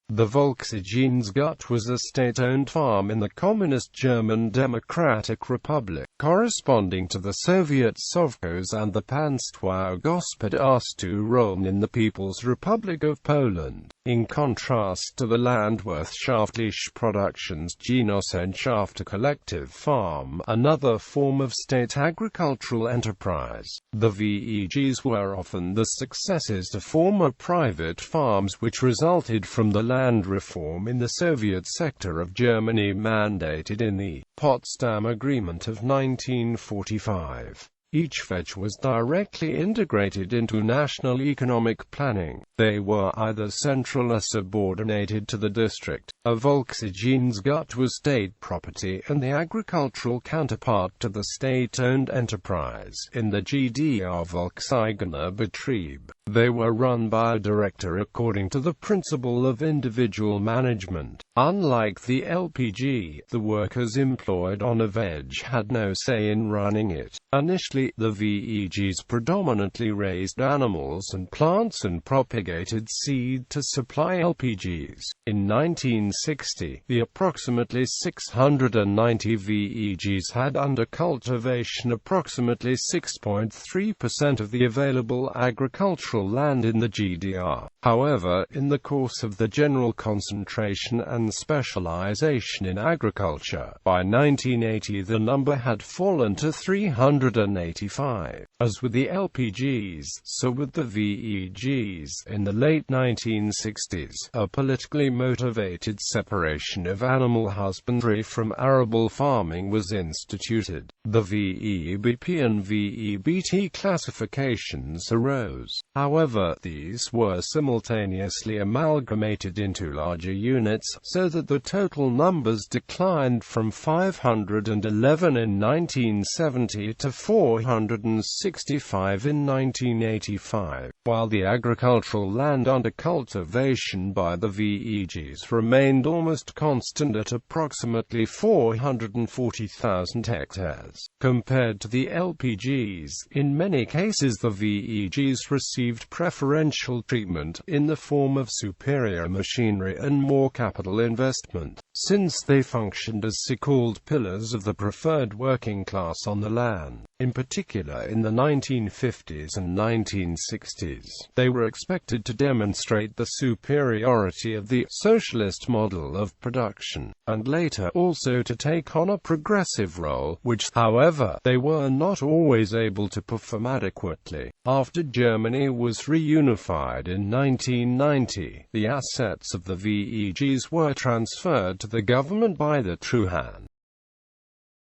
The Volkseigenes Gut was a state-owned farm in the communist German Democratic Republic, corresponding to the Soviet Sovkhoz and the Państwowe Gospodarstwo Rolne in the People's Republic of Poland. In contrast to the Landwirtschaftliche Produktionsgenossenschaft, a collective farm, another form of state agricultural enterprise, the VEGs were often the successors to former private farms which resulted from the land reform in the Soviet sector of Germany mandated in the Potsdam Agreement of 1945. Each VEG was directly integrated into national economic planning. They were either central or subordinated to the district. A Volkseigenes Gut was state property and the agricultural counterpart to the state-owned enterprise in the GDR Volkseigener Betrieb. They were run by a director according to the principle of individual management. Unlike the LPG, the workers employed on a VEG had no say in running it. Initially, the VEGs predominantly raised animals and plants and propagated seed to supply LPGs. In 1960, the approximately 690 VEGs had under cultivation approximately 6.3% of the available agricultural land in the GDR. However, in the course of the general concentration and specialization in agriculture, by 1980 the number had fallen to 385. As with the LPGs, so with the VEGs, in the late 1960s, a politically motivated separation of animal husbandry from arable farming was instituted. The VEBP and VEBT classifications arose. However, these were simultaneously amalgamated into larger units, so that the total numbers declined from 511 in 1970 to 465 in 1985, while the agricultural land under cultivation by the VEGs remained almost constant at approximately 440,000 hectares. Compared to the LPGs, in many cases the VEGs received preferential treatment, in the form of superior machinery and more capital investment, since they functioned as so-called pillars of the preferred working class on the land. In particular in the 1950s and 1960s, they were expected to demonstrate the superiority of the socialist model of production, and later also to take on a progressive role, which, however, they were not always able to perform adequately. After Germany was reunified in 1990, the assets of the VEGs were transferred to the government by the true hand.